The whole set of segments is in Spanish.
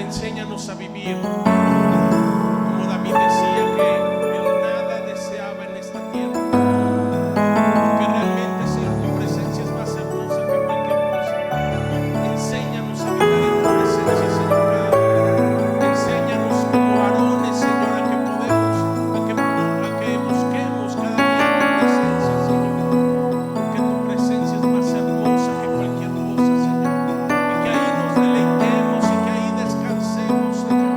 enséñanos a vivir como David decía que él nada deseaba en esta tierra, porque realmente, Señor, tu presencia es más hermosa que cualquier cosa. Enséñanos a habitar en tu presencia, Señor, cada día. Enséñanos como varones, Señor, a que busquemos cada día tu presencia, Señor, porque tu presencia es más hermosa que cualquier cosa, Señor, y que ahí nos deleitemos y que ahí descansemos, Señor,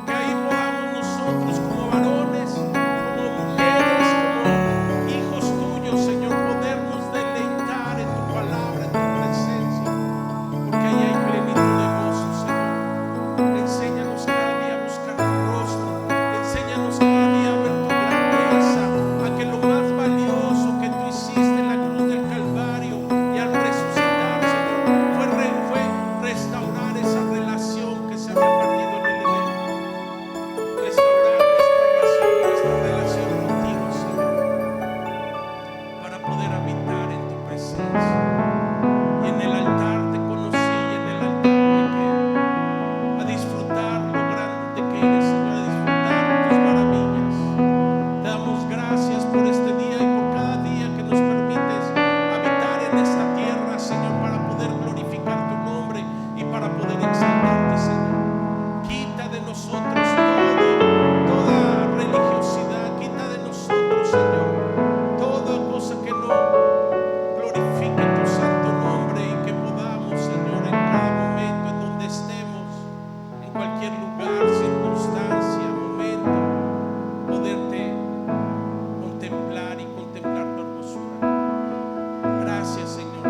que ahí podamos nosotros como varones, como mujeres, como hijos tuyos, Señor, podernos deleitar en tu palabra, en tu presencia, porque ahí hay plenitud de gozo, Señor. Enséñanos cada día a buscar tu rostro. Enséñanos cada día a ver tu grandeza, a que lo más valioso que tú hiciste en la cruz del Calvario y al resucitar, Señor, fue restaurar esa relación que se había perdido en el Edén. Restaurar nuestra relación contigo, Señor, para poder habitar en tu presencia. Y en el altar te conocí, y en el altar me quedé a disfrutar lo grande que eres, Señor, a disfrutar tus maravillas. Te damos gracias por este día y por cada día que nos permites habitar en esta tierra, Señor, para poder glorificar tu nombre y para poder exaltarte, Señor. Quita de nosotros toda religiosidad, quita de nosotros, Señor, toda cosa que no glorifique tu santo nombre, y que podamos, Señor, en cada momento, en donde estemos, en cualquier lugar, circunstancia, momento, poderte contemplar y contemplar tu hermosura. Gracias, Señor.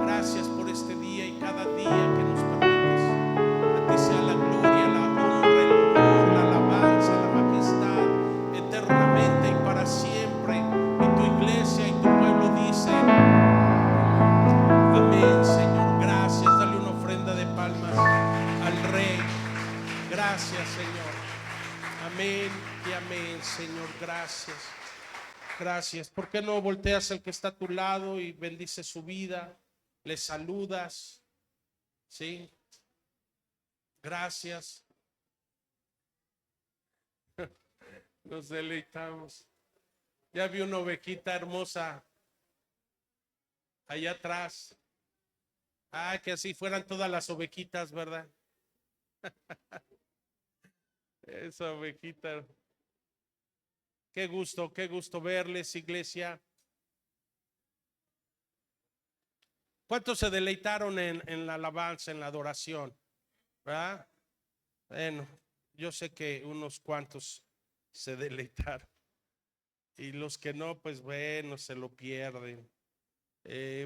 Gracias por este día y cada día que nos permites. A ti sea la gloria, la honra, el honor, la alabanza, la majestad, eternamente y para siempre. Y tu iglesia y tu pueblo dice amén, Señor. Gracias. Dale una ofrenda de palmas al Rey. Gracias, Señor. Amén y amén, Señor. Gracias. Gracias. ¿Por qué no volteas al que está a tu lado y bendices su vida? Le saludas. ¿Sí? Gracias. Nos deleitamos. Ya vi una ovejita hermosa allá atrás. Ah, que así fueran todas las ovejitas, ¿verdad? Esa ovejita. Qué gusto verles, iglesia. ¿Cuántos se deleitaron en la alabanza, en la adoración? ¿Verdad? Bueno, yo sé que unos cuantos se deleitaron. Y los que no, pues bueno, se lo pierden.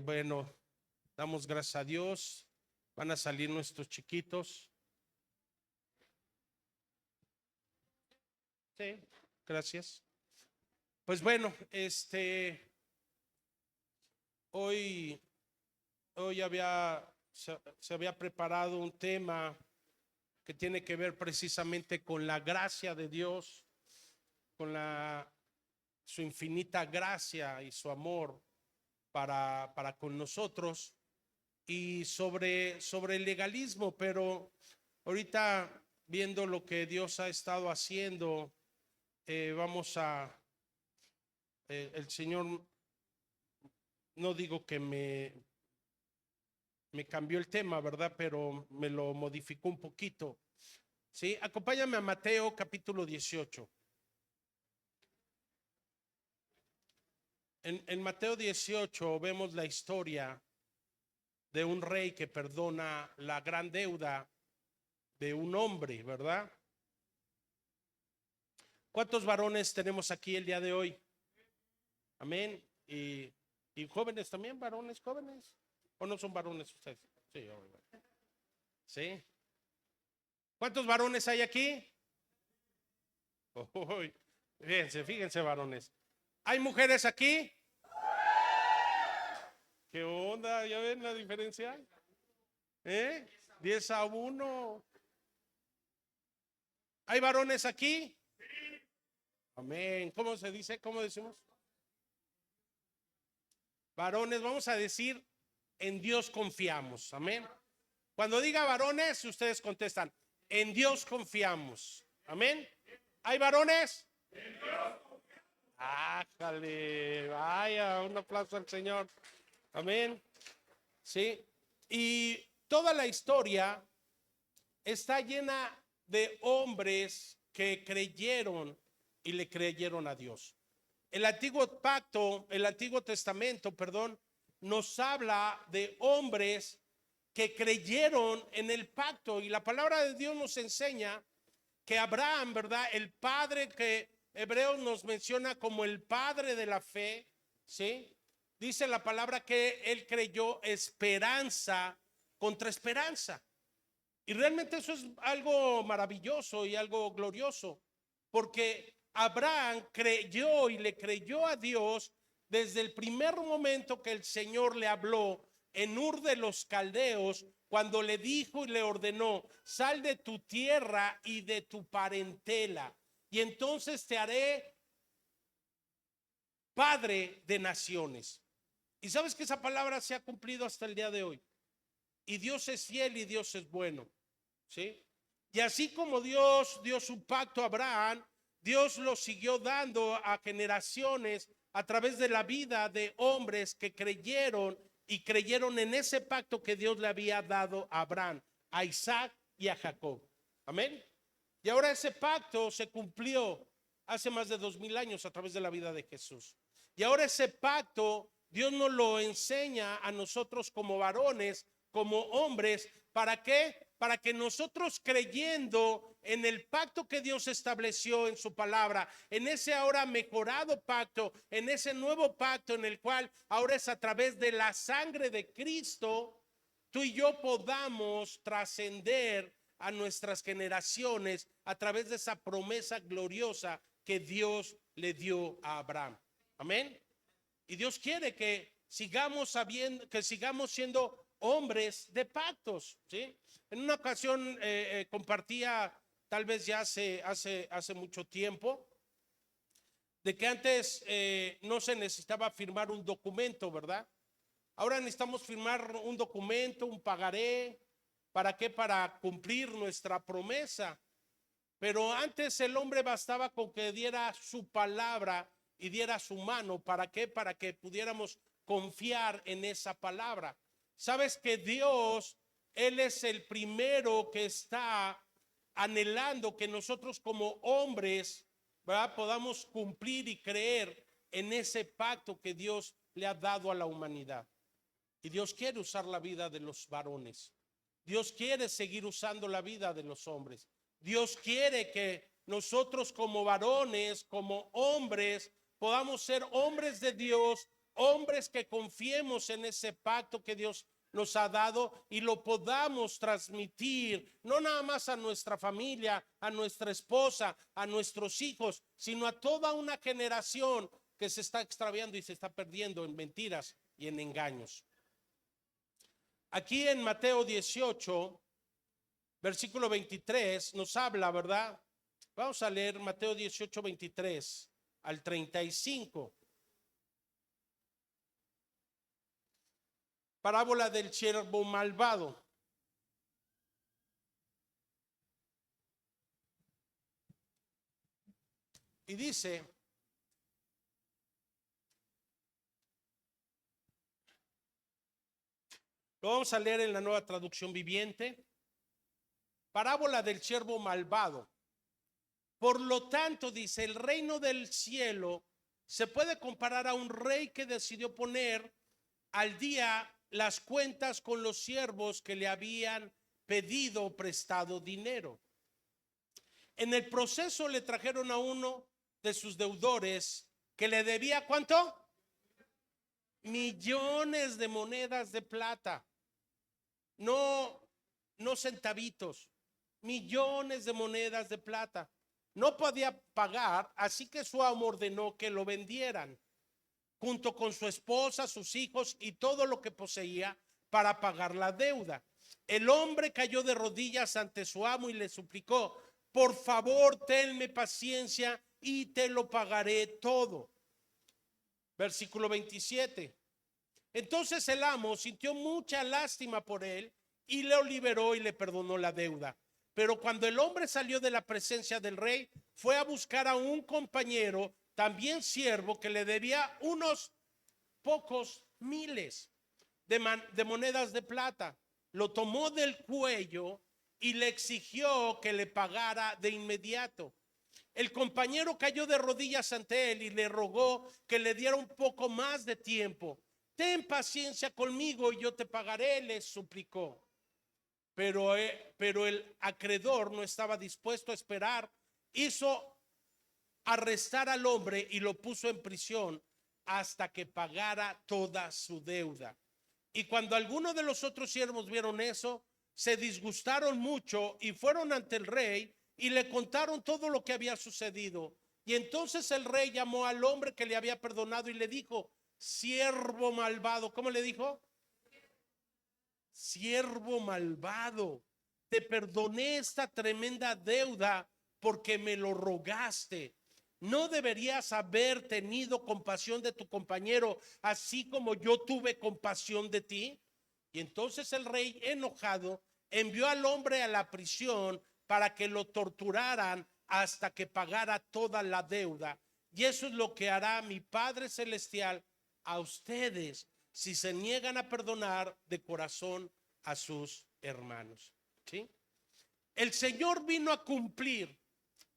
Bueno, damos gracias a Dios. Van a salir nuestros chiquitos. Sí, gracias. Pues bueno, hoy se había preparado un tema que tiene que ver precisamente con la gracia de Dios, con su infinita gracia y su amor para con nosotros, y sobre el legalismo. Pero ahorita, viendo lo que Dios ha estado haciendo, el Señor, no digo que me cambió el tema, ¿verdad? Pero me lo modificó un poquito. ¿Sí? Acompáñame a Mateo capítulo 18. En Mateo 18 vemos la historia de un rey que perdona la gran deuda de un hombre, ¿verdad? ¿Cuántos varones tenemos aquí el día de hoy? Amén. Y jóvenes también, varones jóvenes. ¿O no son varones ustedes? Sí, ¿sí? ¿Cuántos varones hay aquí? Uy, fíjense, varones. ¿Hay mujeres aquí? ¿Qué onda? ¿Ya ven la diferencia? 10-1. ¿Hay varones aquí? Amén. ¿Cómo se dice? ¿Cómo decimos? Varones, vamos a decir, en Dios confiamos. Amén. Cuando diga varones, ustedes contestan, En Dios confiamos. Amén. ¿Hay varones? Ájale, vaya, un aplauso al Señor. Amén. Sí. Y toda la historia está llena de hombres que creyeron y le creyeron a Dios. El antiguo pacto, el Antiguo Testamento, perdón, nos habla de hombres que creyeron en el pacto, y la palabra de Dios nos enseña que Abraham, ¿verdad? El padre que Hebreos nos menciona como el padre de la fe, ¿sí? Dice la palabra que él creyó esperanza contra esperanza. Y realmente eso es algo maravilloso y algo glorioso, porque Abraham creyó y le creyó a Dios desde el primer momento que el Señor le habló en Ur de los Caldeos, cuando le dijo y le ordenó: sal de tu tierra y de tu parentela, y entonces te haré padre de naciones. Y sabes que esa palabra se ha cumplido hasta el día de hoy. Y Dios es fiel y Dios es bueno, ¿sí? Y así como Dios dio su pacto a Abraham, Dios lo siguió dando a generaciones a través de la vida de hombres que creyeron y creyeron en ese pacto que Dios le había dado a Abraham, a Isaac y a Jacob. Amén. Y ahora ese pacto se cumplió hace más de 2000 años a través de la vida de Jesús. Y ahora ese pacto Dios nos lo enseña a nosotros como varones, como hombres. ¿Para qué? Para que nosotros, creyendo en el pacto que Dios estableció en su palabra, en ese ahora mejorado pacto, en ese nuevo pacto en el cual ahora es a través de la sangre de Cristo, tú y yo podamos trascender a nuestras generaciones a través de esa promesa gloriosa que Dios le dio a Abraham. Amén. Y Dios quiere que sigamos sabiendo, que sigamos siendo hombres de pactos, ¿sí? En una ocasión compartía, tal vez ya hace mucho tiempo, de que antes no se necesitaba firmar un documento, ¿verdad? Ahora necesitamos firmar un documento, un pagaré. ¿Para qué? Para cumplir nuestra promesa. Pero antes el hombre bastaba con que diera su palabra y diera su mano. ¿Para qué? Para que pudiéramos confiar en esa palabra. Sabes que Dios, Él es el primero que está anhelando que nosotros como hombres, ¿verdad?, podamos cumplir y creer en ese pacto que Dios le ha dado a la humanidad. Y Dios quiere usar la vida de los varones. Dios quiere seguir usando la vida de los hombres. Dios quiere que nosotros como varones, como hombres, podamos ser hombres de Dios, hombres que confiemos en ese pacto que Dios nos ha dado y lo podamos transmitir, no nada más a nuestra familia, a nuestra esposa, a nuestros hijos, sino a toda una generación que se está extraviando y se está perdiendo en mentiras y en engaños. Aquí en Mateo 18, versículo 23, nos habla, ¿verdad? Vamos a leer Mateo 18, 23 al 35. Parábola del siervo malvado. Y dice: lo vamos a leer en la Nueva Traducción Viviente. Parábola del siervo malvado. Por lo tanto, dice, el reino del cielo se puede comparar a un rey que decidió poner al día las cuentas con los siervos que le habían pedido prestado dinero. En el proceso le trajeron a uno de sus deudores que le debía, ¿cuánto? Millones de monedas de plata. No centavitos, millones de monedas de plata. No podía pagar, así que su amo ordenó que lo vendieran, junto con su esposa, sus hijos y todo lo que poseía, para pagar la deuda. El hombre cayó de rodillas ante su amo y le suplicó: por favor, tenme paciencia y te lo pagaré todo. Versículo 27. Entonces el amo sintió mucha lástima por él y lo liberó y le perdonó la deuda. Pero cuando el hombre salió de la presencia del rey, fue a buscar a un compañero, también siervo, que le debía unos pocos miles de monedas de plata. Lo tomó del cuello y le exigió que le pagara de inmediato. El compañero cayó de rodillas ante él y le rogó que le diera un poco más de tiempo. Ten paciencia conmigo y yo te pagaré, le suplicó. Pero el acreedor no estaba dispuesto a esperar. Hizo arrestar al hombre y lo puso en prisión hasta que pagara toda su deuda. Y cuando algunos de los otros siervos vieron eso, se disgustaron mucho y fueron ante el rey y le contaron todo lo que había sucedido. Y entonces el rey llamó al hombre que le había perdonado y le dijo: siervo malvado. ¿Cómo le dijo? Siervo malvado, te perdoné esta tremenda deuda porque me lo rogaste. ¿No deberías haber tenido compasión de tu compañero, así como yo tuve compasión de ti? Y entonces el rey, enojado, envió al hombre a la prisión para que lo torturaran hasta que pagara toda la deuda. Y eso es lo que hará mi Padre Celestial a ustedes si se niegan a perdonar de corazón a sus hermanos. ¿Sí? El Señor vino a cumplir.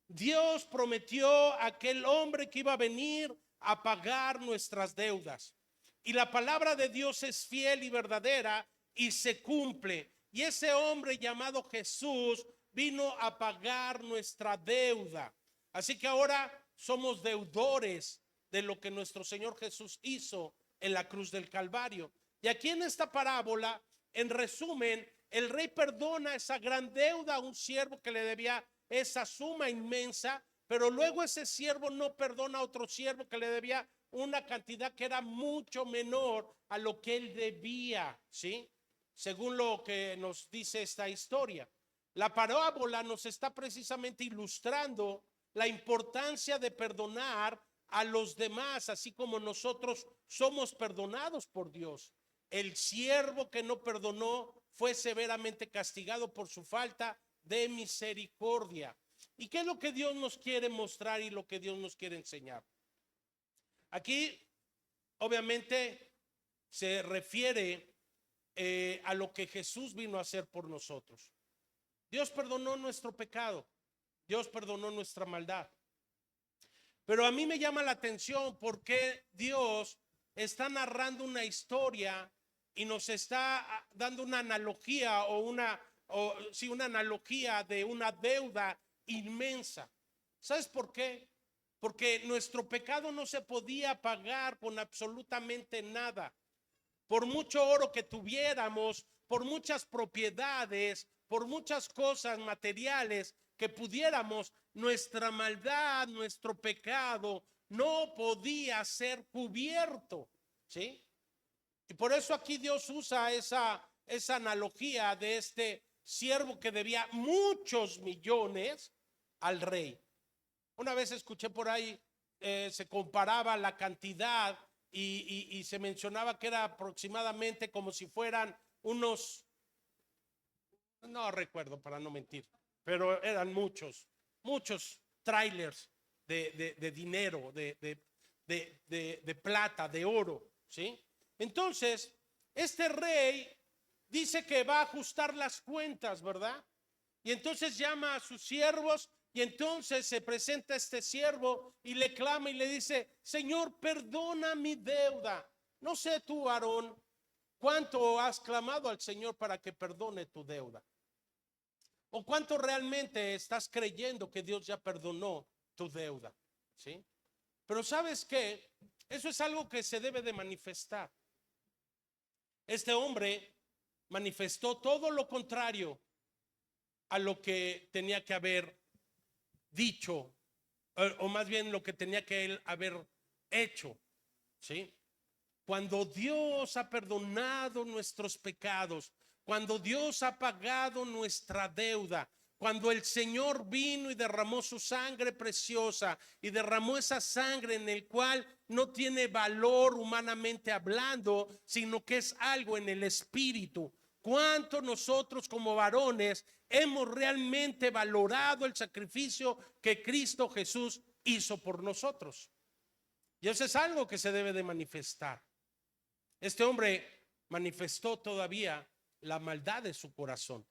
Dios prometió a aquel hombre que iba a venir a pagar nuestras deudas. Y la palabra de Dios es fiel y verdadera y se cumple. Y ese hombre llamado Jesús vino a pagar nuestra deuda. Así que ahora somos deudores de lo que nuestro Señor Jesús hizo en la cruz del Calvario. Y aquí en esta parábola, en resumen, el rey perdona esa gran deuda a un siervo que le debía esa suma inmensa, pero luego ese siervo no perdona a otro siervo que le debía una cantidad que era mucho menor a lo que él debía, ¿sí? Según lo que nos dice esta historia. La parábola nos está precisamente ilustrando la importancia de perdonar a los demás, así como nosotros somos perdonados por Dios. El siervo que no perdonó fue severamente castigado por su falta de misericordia. ¿Y qué es lo que Dios nos quiere mostrar y lo que Dios nos quiere enseñar? Aquí, obviamente, se refiere a lo que Jesús vino a hacer por nosotros. Dios perdonó nuestro pecado. Dios perdonó nuestra maldad. Pero a mí me llama la atención porque Dios está narrando una historia y nos está dando una analogía una analogía de una deuda inmensa. ¿Sabes por qué? Porque nuestro pecado no se podía pagar con absolutamente nada. Por mucho oro que tuviéramos, por muchas propiedades, por muchas cosas materiales que pudiéramos, nuestra maldad, nuestro pecado no podía ser cubierto, ¿sí? Y por eso aquí Dios usa esa analogía de este siervo que debía muchos millones al rey. Una vez escuché por ahí, se comparaba la cantidad y se mencionaba que era aproximadamente como si fueran unos, no recuerdo para no mentir, pero eran muchos trailers de dinero, de plata, de oro, ¿sí? Entonces, este rey dice que va a ajustar las cuentas, ¿verdad? Y entonces llama a sus siervos y entonces se presenta este siervo y le clama y le dice: Señor, perdona mi deuda. No sé tú, Aarón, cuánto has clamado al Señor para que perdone tu deuda. O cuánto realmente estás creyendo que Dios ya perdonó tu deuda, ¿sí? Pero ¿sabes qué? Eso es algo que se debe de manifestar. Este hombre manifestó todo lo contrario a lo que tenía que haber dicho, o más bien lo que tenía que él haber hecho, ¿sí? Cuando Dios ha perdonado nuestros pecados, cuando Dios ha pagado nuestra deuda, cuando el Señor vino y derramó su sangre preciosa y derramó esa sangre en el cual no tiene valor humanamente hablando, sino que es algo en el espíritu. cuánto nosotros como varones hemos realmente valorado el sacrificio que Cristo Jesús hizo por nosotros. Y eso es algo que se debe de manifestar. Este hombre manifestó todavía la maldad de su corazón.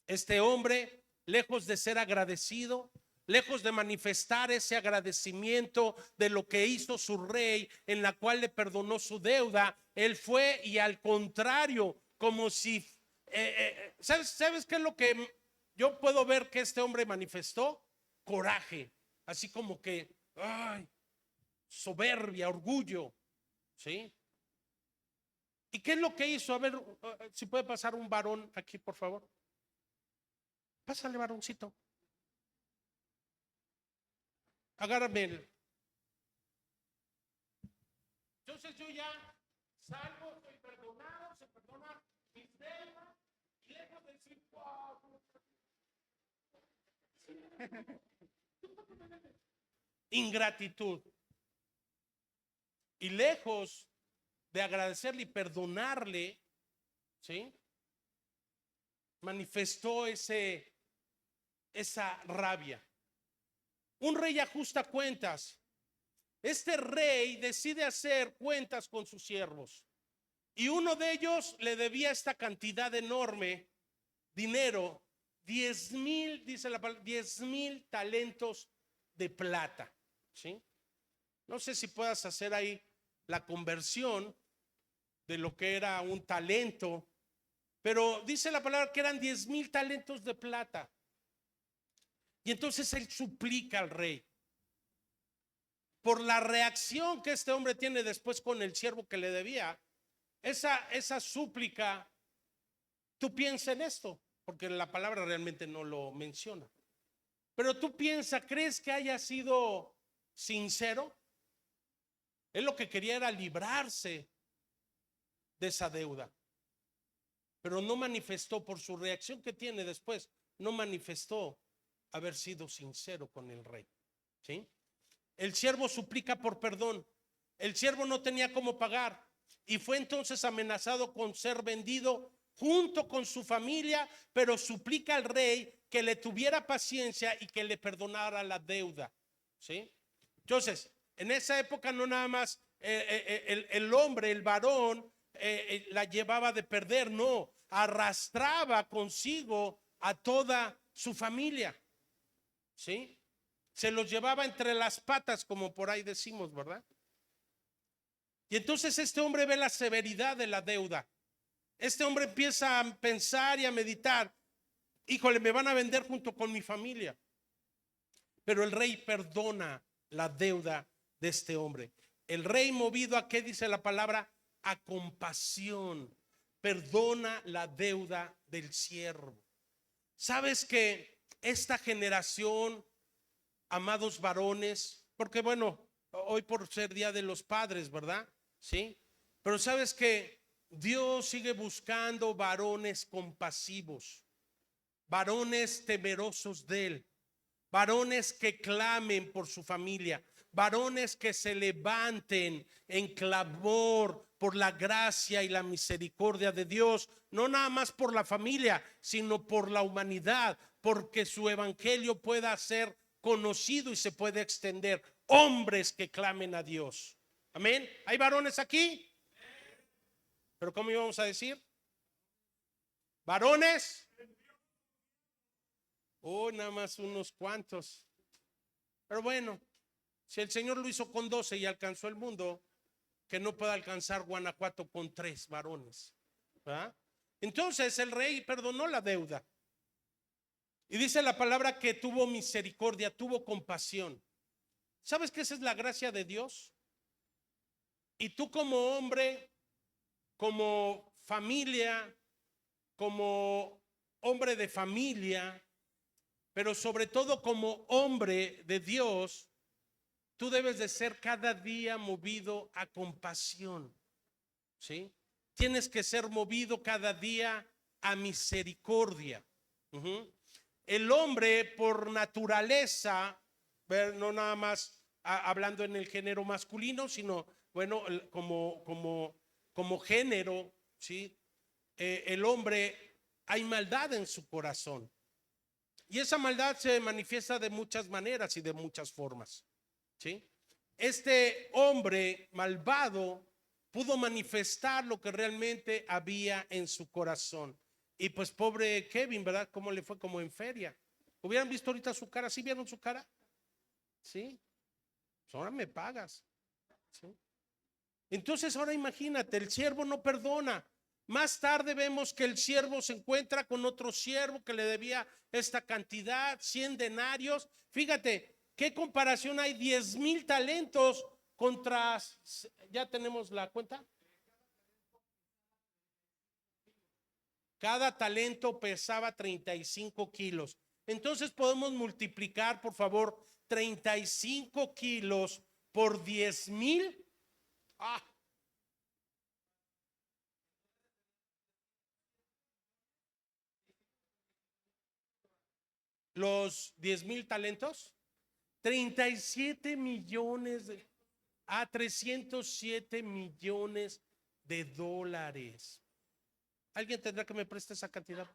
Este hombre, lejos de ser agradecido, lejos de manifestar ese agradecimiento de lo que hizo su rey, en la cual le perdonó su deuda, él fue y al contrario, como si, ¿sabes qué es lo que yo puedo ver que este hombre manifestó? Coraje, así como que, ay, soberbia, orgullo, ¿sí? ¿Y qué es lo que hizo? A ver, si puede pasar un varón aquí, por favor. Pásale, varoncito. Agárrame el. Entonces yo ya salgo, soy perdonado, se perdona mis deudas, y lejos de decir, wow. Ingratitud. Y lejos de agradecerle y perdonarle, ¿sí? Manifestó esa rabia. Un rey ajusta cuentas. Este rey decide hacer cuentas con sus siervos. Y uno de ellos le debía esta cantidad enorme, dinero, 10,000, dice la palabra, 10,000 talentos de plata. ¿Sí? No sé si puedas hacer ahí la conversión de lo que era un talento, pero dice la palabra que eran 10,000 talentos de plata. Y entonces él suplica al rey. Por la reacción que este hombre tiene después con el siervo que le debía, esa súplica, tú piensa en esto, porque la palabra realmente no lo menciona. Pero tú piensa, ¿crees que haya sido sincero? Él lo que quería era librarse de esa deuda, pero no manifestó, por su reacción que tiene después, no manifestó haber sido sincero con el rey. ¿Sí? El siervo suplica por perdón. El siervo no tenía cómo pagar y fue entonces amenazado con ser vendido junto con su familia, pero suplica al rey que le tuviera paciencia y que le perdonara la deuda. ¿Sí? Entonces, en esa época no nada más el hombre, el varón, la llevaba de perder, no, arrastraba consigo a toda su familia. ¿Sí? Se los llevaba entre las patas, como por ahí decimos, ¿verdad? Y entonces este hombre ve la severidad de la deuda. Este hombre empieza a pensar y a meditar, híjole, me van a vender junto con mi familia. Pero el rey perdona la deuda de este hombre. El rey, movido a qué dice la palabra, a compasión, perdona la deuda del siervo. ¿Sabes que esta generación, amados varones, porque bueno, hoy por ser Día de los Padres, ¿verdad? Sí, pero sabes que Dios sigue buscando varones compasivos, varones temerosos de Él, varones que clamen por su familia, varones que se levanten en clamor por la gracia y la misericordia de Dios, no nada más por la familia, sino por la humanidad, porque su evangelio pueda ser conocido y se puede extender. Hombres que clamen a Dios. Amén. ¿Hay varones aquí? ¿Pero cómo íbamos a decir? ¿Varones? Nada más unos cuantos. Pero bueno, si el Señor lo hizo con 12 y alcanzó el mundo, que no pueda alcanzar Guanajuato con 3 varones. ¿Verdad? Entonces el rey perdonó la deuda. Y dice la palabra que tuvo misericordia, tuvo compasión. ¿Sabes que esa es la gracia de Dios? Y tú como hombre, como familia, como hombre de familia, pero sobre todo como hombre de Dios, tú debes de ser cada día movido a compasión. ¿Sí? Tienes que ser movido cada día a misericordia. El hombre por naturaleza, no nada más hablando en el género masculino, sino bueno, como género, ¿sí? el hombre, hay maldad en su corazón. Y esa maldad se manifiesta de muchas maneras y de muchas formas, ¿sí? Este hombre malvado pudo manifestar lo que realmente había en su corazón. Y pues pobre Kevin, ¿verdad? ¿Cómo le fue? Como en feria. ¿Hubieran visto ahorita su cara? ¿Sí vieron su cara? Sí. Pues ahora me pagas. ¿Sí? Entonces ahora imagínate, el siervo no perdona. Más tarde vemos que el siervo se encuentra con otro siervo que le debía esta cantidad, 100 denarios. Fíjate, ¿qué comparación hay? 10,000 talentos contra, ya tenemos la cuenta. Cada talento pesaba 35 kilos. Entonces podemos multiplicar, por favor, 35 kilos por 10,000. Ah, los 10,000 talentos, 37 millones a 307 millones de dólares. ¿Alguien tendrá que me preste esa cantidad?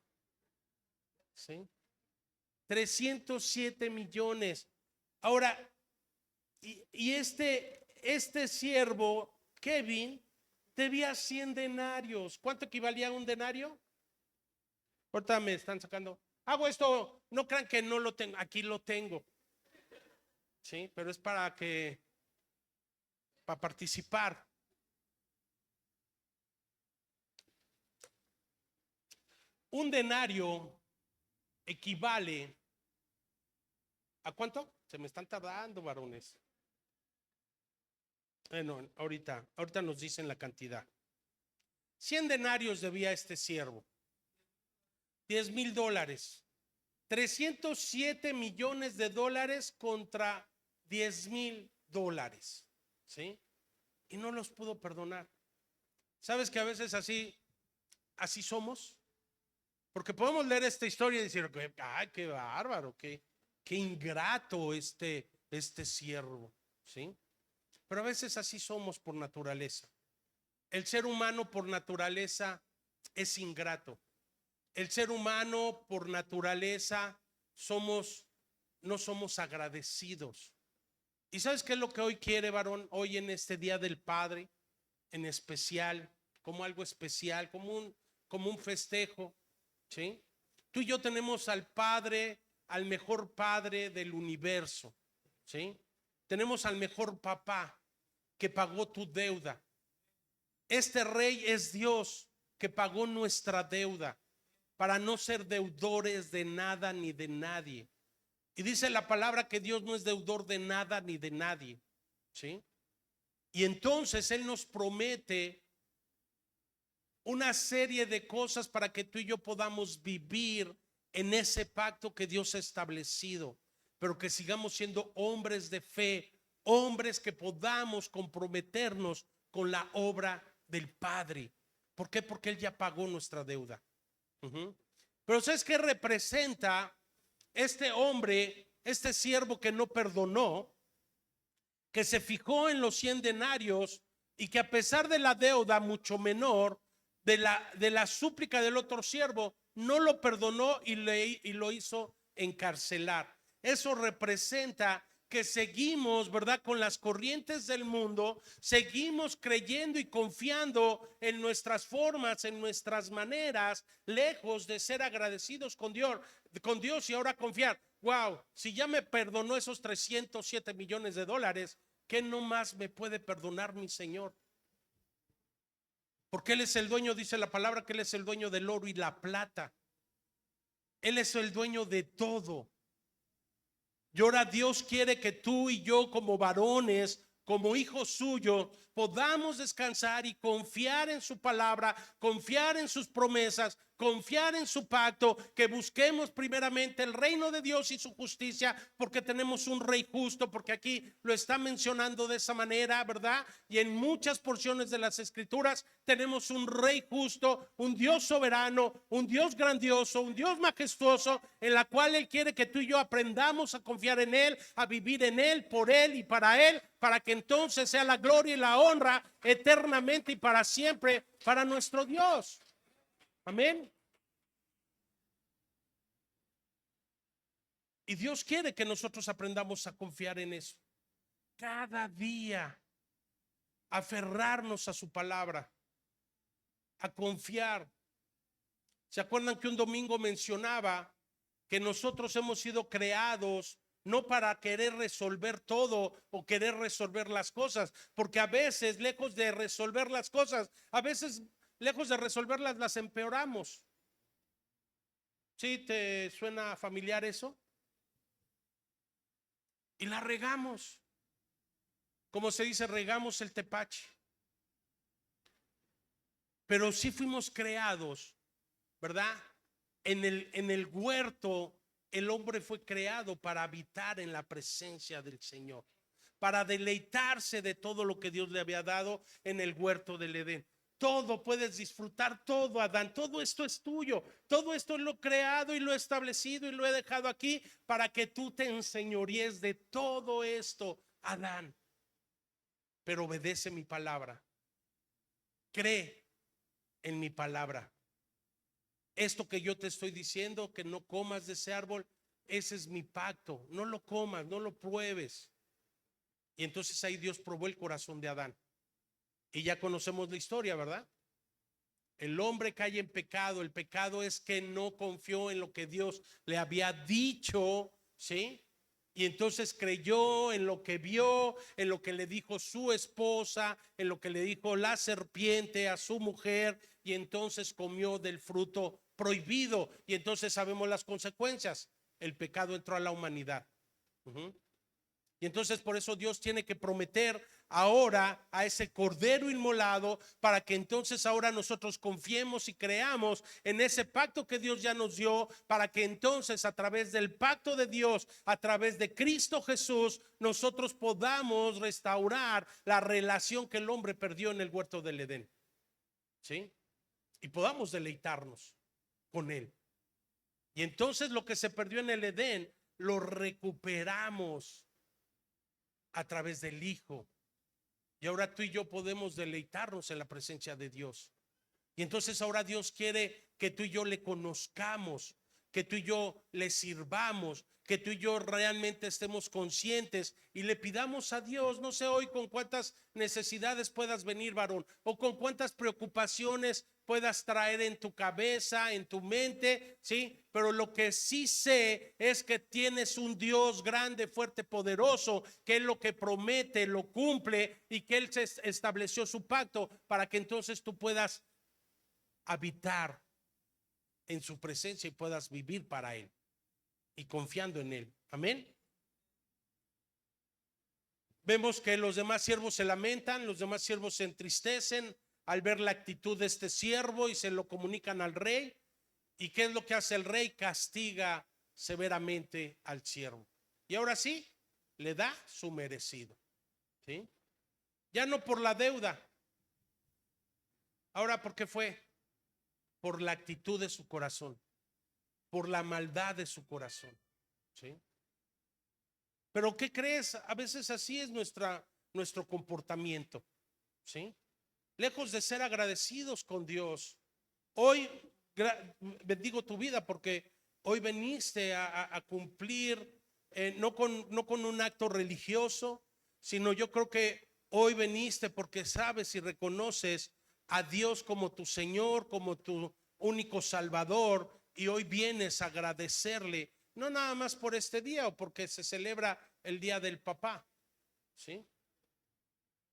Sí. 307 millones. Ahora, y este siervo, Kevin, debía 100 denarios. ¿Cuánto equivalía a un denario? Ahorita me están sacando. Hago esto, no crean que no lo tengo, aquí lo tengo. Sí, pero es para participar. Un denario equivale ¿a cuánto? Se me están tardando, varones. Bueno, ahorita nos dicen la cantidad. 100 denarios debía este siervo. 10,000 dólares. 307 millones de dólares contra 10,000 dólares. ¿Sí? Y no los pudo perdonar. ¿Sabes que a veces así somos? Porque podemos leer esta historia y decir, ay, qué bárbaro, qué ingrato este siervo, ¿sí? Pero a veces así somos por naturaleza. El ser humano por naturaleza es ingrato. El ser humano por naturaleza no somos agradecidos. ¿Y sabes qué es lo que hoy quiere, varón? Hoy en este Día del Padre, en especial, como algo especial, como un festejo, ¿sí? Tú y yo tenemos al Padre, al mejor Padre del universo, ¿sí? Tenemos al mejor papá que pagó tu deuda. Este rey es Dios que pagó nuestra deuda para no ser deudores de nada ni de nadie. Y dice la palabra que Dios no es deudor de nada ni de nadie, ¿sí? Y entonces Él nos promete una serie de cosas para que tú y yo podamos vivir en ese pacto que Dios ha establecido, pero que sigamos siendo hombres de fe, hombres que podamos comprometernos con la obra del Padre. ¿Por qué? Porque Él ya pagó nuestra deuda. Pero ¿sabes qué representa este hombre, este siervo que no perdonó, que se fijó en los 100 denarios y que a pesar de la deuda mucho menor, de la súplica del otro siervo, no lo perdonó y lo hizo encarcelar? Eso representa que seguimos, ¿verdad?, con las corrientes del mundo, seguimos creyendo y confiando en nuestras formas, en nuestras maneras, lejos de ser agradecidos con Dios y ahora confiar. Wow, si ya me perdonó esos 307 millones de dólares, ¿qué no más me puede perdonar mi Señor? Porque Él es el dueño, dice la palabra, que Él es el dueño del oro y la plata. Él es el dueño de todo. Y ahora Dios quiere que tú y yo como varones, como hijos suyos, podamos descansar y confiar en su palabra, confiar en sus promesas, confiar en su pacto, que busquemos primeramente el reino de Dios y su justicia, porque tenemos un rey justo, porque aquí lo está mencionando de esa manera, ¿verdad? Y en muchas porciones de las escrituras tenemos un rey justo, un Dios soberano, un Dios grandioso, un Dios majestuoso, en la cual Él quiere que tú y yo aprendamos a confiar en Él, a vivir en Él, por Él y para Él, para que entonces sea la gloria y la honra eternamente y para siempre para nuestro Dios. Amén. Y Dios quiere que nosotros aprendamos a confiar en eso. Cada día, aferrarnos a su palabra, a confiar. ¿Se acuerdan que un domingo mencionaba que nosotros hemos sido creados no para querer resolver todo o querer resolver las cosas? Porque a veces, lejos de resolver las cosas, a veces, lejos de resolverlas, las empeoramos. ¿Sí te suena familiar eso? Y la regamos. Como se dice, regamos el tepache. Pero sí fuimos creados, ¿verdad? En el huerto, el hombre fue creado para habitar en la presencia del Señor, para deleitarse de todo lo que Dios le había dado en el huerto del Edén. Todo puedes disfrutar, todo, Adán, todo esto es tuyo, todo esto lo he creado y lo he establecido y lo he dejado aquí para que tú te enseñorees de todo esto, Adán. Pero obedece mi palabra, cree en mi palabra. Esto que yo te estoy diciendo, que no comas de ese árbol, ese es mi pacto. No lo comas, no lo pruebes. Y entonces ahí Dios probó el corazón de Adán. Y ya conocemos la historia, ¿verdad? El hombre cae en pecado. El pecado es que no confió en lo que Dios le había dicho, ¿sí? Y entonces creyó en lo que vio, en lo que le dijo su esposa, en lo que le dijo la serpiente a su mujer, y entonces comió del fruto prohibido. Y entonces sabemos las consecuencias. El pecado entró a la humanidad. Y entonces por eso Dios tiene que prometer ahora a ese cordero inmolado, para que entonces ahora nosotros confiemos y creamos en ese pacto que Dios ya nos dio, para que entonces a través del pacto de Dios, a través de Cristo Jesús, nosotros podamos restaurar la relación que el hombre perdió en el huerto del Edén, ¿sí? Y podamos deleitarnos con él. Y entonces lo que se perdió en el Edén lo recuperamos a través del Hijo. Y ahora tú y yo podemos deleitarnos en la presencia de Dios. Y entonces ahora Dios quiere que tú y yo le conozcamos, que tú y yo le sirvamos, que tú y yo realmente estemos conscientes y le pidamos a Dios. No sé hoy con cuántas necesidades puedas venir, varón, o con cuántas preocupaciones puedas traer en tu cabeza, en tu mente, ¿sí? Pero lo que sí sé es que tienes un Dios grande, fuerte, poderoso, que Él lo que promete lo cumple, y que Él se estableció su pacto para que entonces tú puedas habitar en su presencia y puedas vivir para Él y confiando en Él. Amén. Vemos que los demás siervos se lamentan, los demás siervos se entristecen al ver la actitud de este siervo y se lo comunican al rey. ¿Y qué es lo que hace el rey? Castiga severamente al siervo. Y ahora sí, le da su merecido, ¿sí? Ya no por la deuda. Ahora, ¿por qué fue? Por la actitud de su corazón, por la maldad de su corazón, ¿sí? Pero ¿qué crees? A veces así es nuestro comportamiento, ¿sí? Lejos de ser agradecidos con Dios. Hoy bendigo tu vida porque hoy veniste a cumplir, no con un acto religioso, sino yo creo que hoy veniste porque sabes y reconoces a Dios como tu Señor, como tu único Salvador, y hoy vienes a agradecerle, no nada más por este día o porque se celebra el Día del Papá, ¿sí?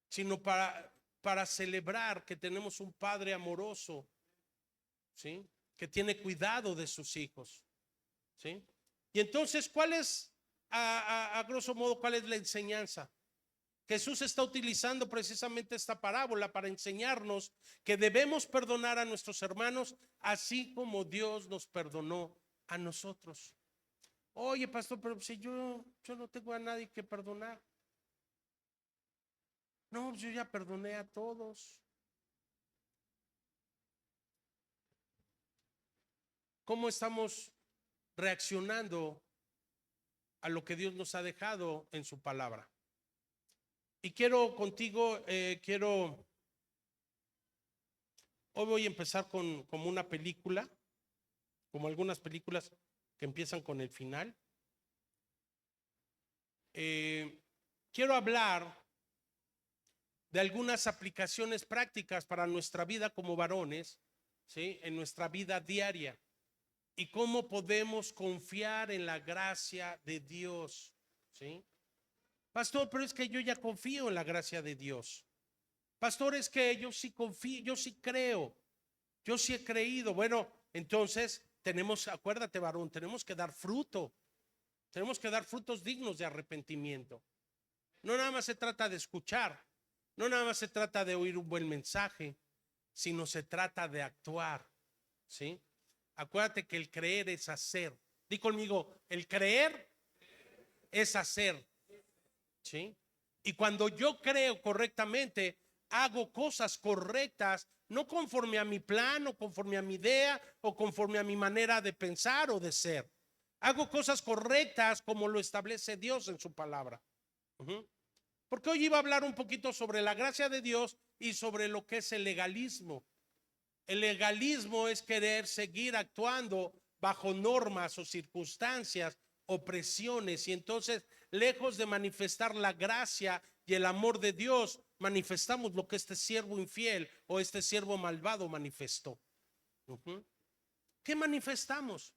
Sino para celebrar que tenemos un Padre amoroso, ¿sí? Que tiene cuidado de sus hijos, ¿sí? Y entonces, ¿cuál es, a grosso modo, cuál es la enseñanza? Jesús está utilizando precisamente esta parábola para enseñarnos que debemos perdonar a nuestros hermanos así como Dios nos perdonó a nosotros. Oye, pastor, pero si yo no tengo a nadie que perdonar. No, yo ya perdoné a todos. ¿Cómo estamos reaccionando a lo que Dios nos ha dejado en su palabra? Y quiero contigo, quiero Hoy voy a empezar como una película, como algunas películas que empiezan con el final. Quiero hablar de algunas aplicaciones prácticas para nuestra vida como varones, ¿sí? En nuestra vida diaria, y cómo podemos confiar en la gracia de Dios, ¿sí? Pastor, pero es que yo ya confío en la gracia de Dios. Pastor, es que yo sí confío, yo sí creo, yo sí he creído. Bueno, entonces acuérdate, varón, tenemos que dar fruto. Tenemos que dar frutos dignos de arrepentimiento. No nada más se trata de escuchar, no nada más se trata de oír un buen mensaje, sino se trata de actuar, ¿sí? Acuérdate que el creer es hacer. Di conmigo, el creer es hacer, ¿sí? Y cuando yo creo correctamente, hago cosas correctas, no conforme a mi plan o conforme a mi idea o conforme a mi manera de pensar o de ser. Hago cosas correctas como lo establece Dios en su palabra. Porque hoy iba a hablar un poquito sobre la gracia de Dios y sobre lo que es el legalismo. El legalismo es querer seguir actuando bajo normas o circunstancias o presiones, y entonces, lejos de manifestar la gracia y el amor de Dios, manifestamos lo que este siervo infiel o este siervo malvado manifestó. ¿Qué manifestamos?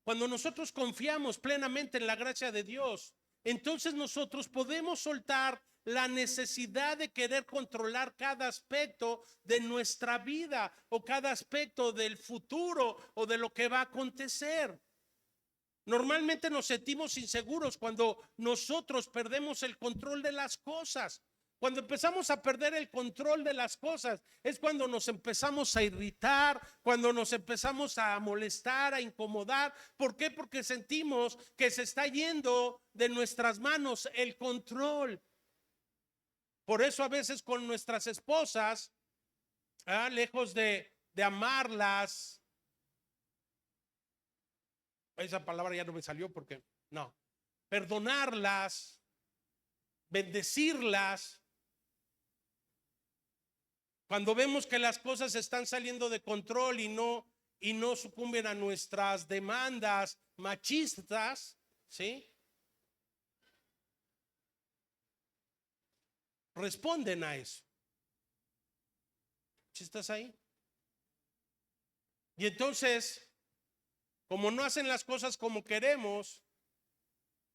Cuando nosotros confiamos plenamente en la gracia de Dios, entonces nosotros podemos soltar la necesidad de querer controlar cada aspecto de nuestra vida o cada aspecto del futuro o de lo que va a acontecer. Normalmente nos sentimos inseguros cuando nosotros perdemos el control de las cosas. Cuando empezamos a perder el control de las cosas es cuando nos empezamos a irritar, cuando nos empezamos a molestar, a incomodar. ¿Por qué? Porque sentimos que se está yendo de nuestras manos el control. Por eso a veces con nuestras esposas, lejos de amarlas, esa palabra ya no me salió porque no, perdonarlas, bendecirlas. Cuando vemos que las cosas están saliendo de control y no sucumben a nuestras demandas machistas, ¿sí? Responden a eso. ¿Sí estás ahí? Y entonces, como no hacen las cosas como queremos,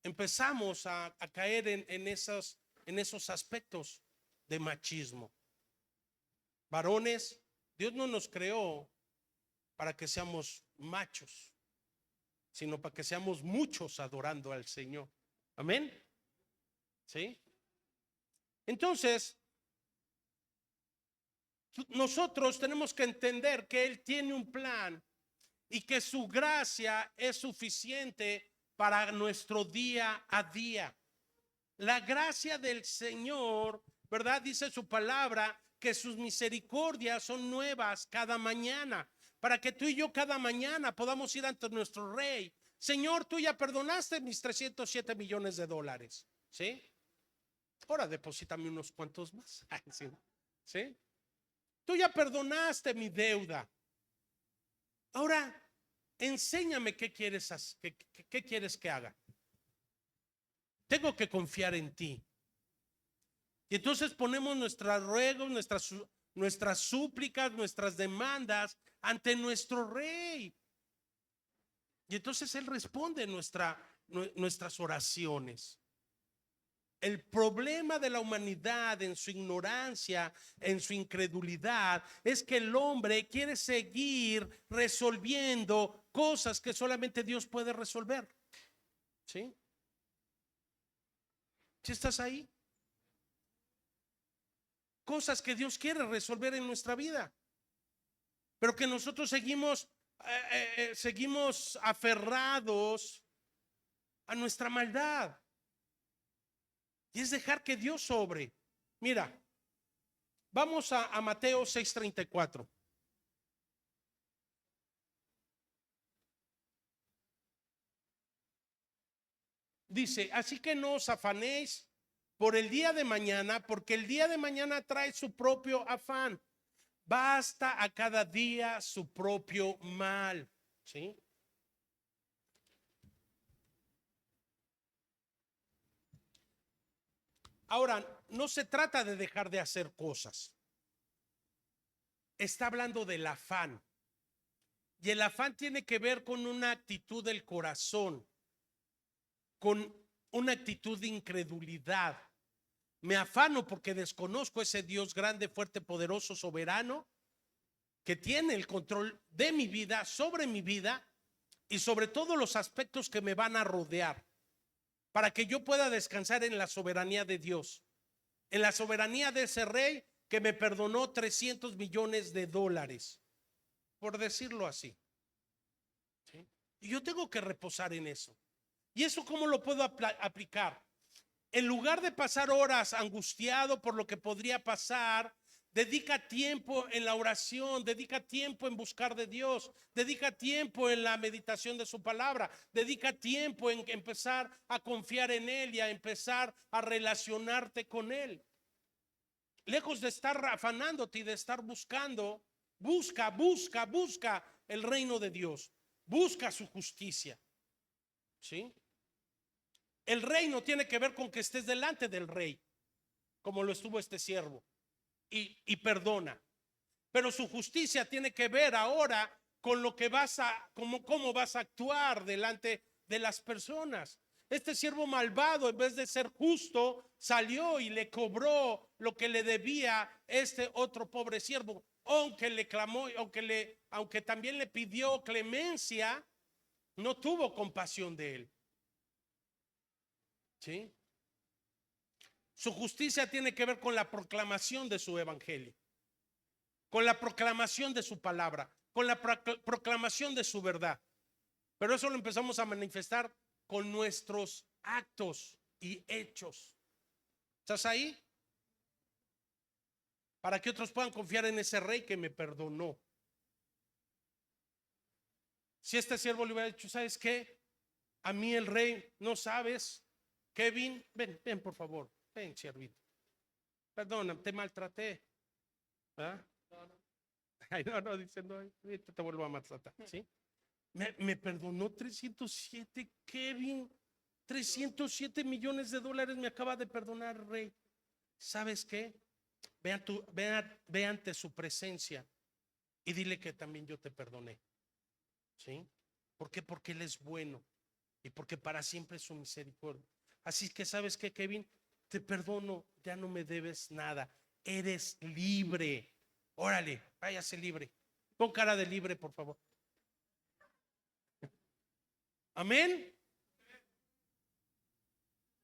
empezamos a caer en esos aspectos de machismo. Varones, Dios no nos creó para que seamos machos, sino para que seamos muchos adorando al Señor. Amén. ¿Sí? Entonces, nosotros tenemos que entender que Él tiene un plan y que su gracia es suficiente para nuestro día a día. La gracia del Señor, ¿verdad? Dice su palabra que sus misericordias son nuevas cada mañana, para que tú y yo cada mañana podamos ir ante nuestro Rey. Señor, tú ya perdonaste mis 307 millones de dólares, ¿sí? Ahora deposítame unos cuantos más, ¿sí? Tú ya perdonaste mi deuda. Ahora, enséñame qué quieres que haga. Tengo que confiar en ti. Y entonces ponemos nuestros ruegos, nuestras súplicas, nuestras demandas ante nuestro Rey. Y entonces Él responde nuestras oraciones. El problema de la humanidad en su ignorancia, en su incredulidad, es que el hombre quiere seguir resolviendo cosas que solamente Dios puede resolver. ¿Sí? ¿Sí estás ahí? Cosas que Dios quiere resolver en nuestra vida, pero que nosotros seguimos aferrados a nuestra maldad. Y es dejar que Dios sobre. Mira, vamos a Mateo 6:34. Dice, así que no os afanéis por el día de mañana, porque el día de mañana trae su propio afán. Basta a cada día su propio mal. ¿Sí? Ahora, no se trata de dejar de hacer cosas. Está hablando del afán. Y el afán tiene que ver con una actitud del corazón, con una actitud de incredulidad. Me afano porque desconozco ese Dios grande, fuerte, poderoso, soberano, que tiene el control de mi vida, sobre mi vida y sobre todos los aspectos que me van a rodear, para que yo pueda descansar en la soberanía de Dios, en la soberanía de ese rey que me perdonó 300 millones de dólares, por decirlo así. ¿Sí? Y yo tengo que reposar en eso. ¿Y eso cómo lo puedo aplicar? En lugar de pasar horas angustiado por lo que podría pasar, dedica tiempo en la oración, dedica tiempo en buscar de Dios, dedica tiempo en la meditación de su palabra, dedica tiempo en empezar a confiar en Él y a empezar a relacionarte con Él. Lejos de estar afanándote y de estar buscando, busca el reino de Dios, busca su justicia. ¿Sí? El reino tiene que ver con que estés delante del rey, como lo estuvo este siervo, y perdona. Pero su justicia tiene que ver ahora con lo que cómo vas a actuar delante de las personas. Este siervo malvado, en vez de ser justo, salió y le cobró lo que le debía este otro pobre siervo, aunque le clamó, aunque también le pidió clemencia, no tuvo compasión de él. ¿Sí? Su justicia tiene que ver con la proclamación de su evangelio, con la proclamación de su palabra, con la proclamación de su verdad. Pero eso lo empezamos a manifestar con nuestros actos y hechos. ¿Estás ahí? Para que otros puedan confiar en ese rey que me perdonó. Si este siervo le hubiera dicho, ¿sabes qué? A mí el rey, no sabes, Kevin, ven por favor, ven siervito. Perdona, te maltraté. ¿Ah? Ay, no, dice, no, te vuelvo a maltratar. ¿Sí? Me perdonó 307, Kevin. 307 millones de dólares me acaba de perdonar el rey. ¿Sabes qué? Ve ante su presencia y dile que también yo te perdoné. ¿Sí? ¿Por qué? Porque Él es bueno y porque para siempre es su misericordia. Así que, ¿sabes qué, Kevin? Te perdono, ya no me debes nada. Eres libre. Órale, váyase libre. Pon cara de libre, por favor. Amén.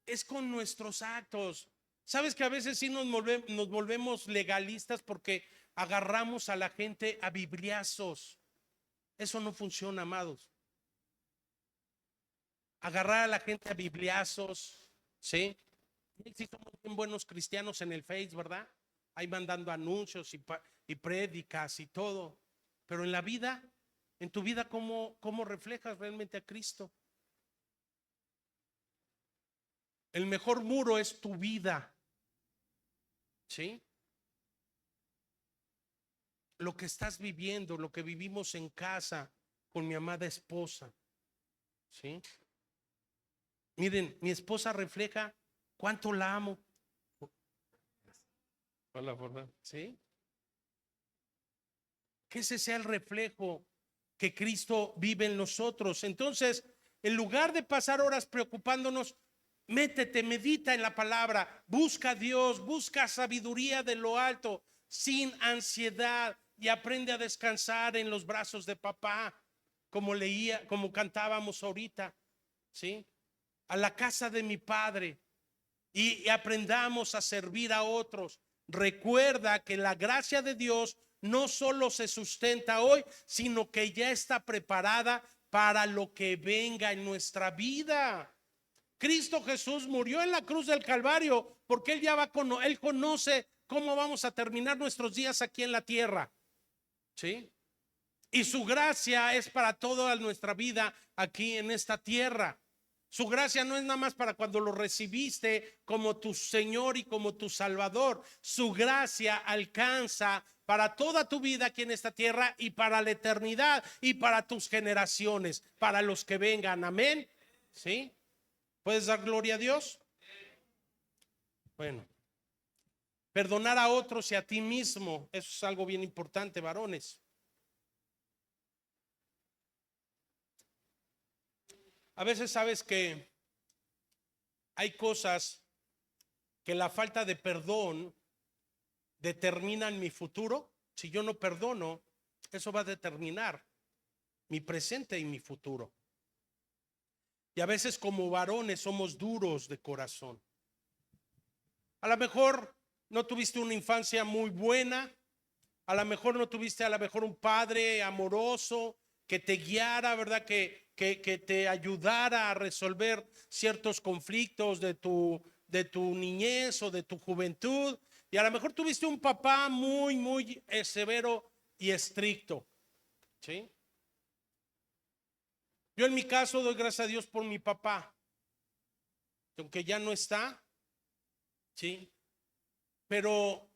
Es con nuestros actos. Sabes que a veces sí nos volvemos legalistas porque agarramos a la gente a bibliazos. Eso no funciona, amados. Agarrar a la gente a bibliazos, ¿sí? Sí, somos bien buenos cristianos en el Face, ¿verdad? Ahí mandando anuncios y prédicas y todo. Pero en la vida, en tu vida, ¿cómo reflejas realmente a Cristo? El mejor muro es tu vida. ¿Sí? Lo que estás viviendo, lo que vivimos en casa con mi amada esposa. ¿Sí? Miren, mi esposa refleja cuánto la amo. Hola, ¿verdad? ¿Sí? Que ese sea el reflejo que Cristo vive en nosotros. Entonces, en lugar de pasar horas preocupándonos, métete, medita en la palabra, busca a Dios, busca sabiduría de lo alto, sin ansiedad, y aprende a descansar en los brazos de papá, como cantábamos ahorita, ¿sí? A la casa de mi padre, y aprendamos a servir a otros. Recuerda que la gracia de Dios no solo se sustenta hoy, sino que ya está preparada para lo que venga en nuestra vida. Cristo Jesús murió en la cruz del Calvario porque Él conoce cómo vamos a terminar nuestros días aquí en la tierra. ¿Sí? Y su gracia es para toda nuestra vida aquí en esta tierra. Su gracia no es nada más para cuando lo recibiste como tu Señor y como tu Salvador. Su gracia alcanza para toda tu vida aquí en esta tierra y para la eternidad y para tus generaciones, para los que vengan. Amén. ¿Sí? ¿Puedes dar gloria a Dios? Bueno, perdonar a otros y a ti mismo, eso es algo bien importante, varones. A veces sabes que hay cosas que la falta de perdón determinan mi futuro. Si yo no perdono, eso va a determinar mi presente y mi futuro. Y a veces como varones somos duros de corazón. A lo mejor no tuviste una infancia muy buena, a lo mejor no tuviste a lo mejor un padre amoroso que te guiara, ¿verdad? Que te ayudara a resolver ciertos conflictos de tu niñez o de tu juventud. Y a lo mejor tuviste un papá muy severo y estricto, ¿sí? Yo en mi caso doy gracias a Dios por mi papá, aunque ya no está, ¿sí? Pero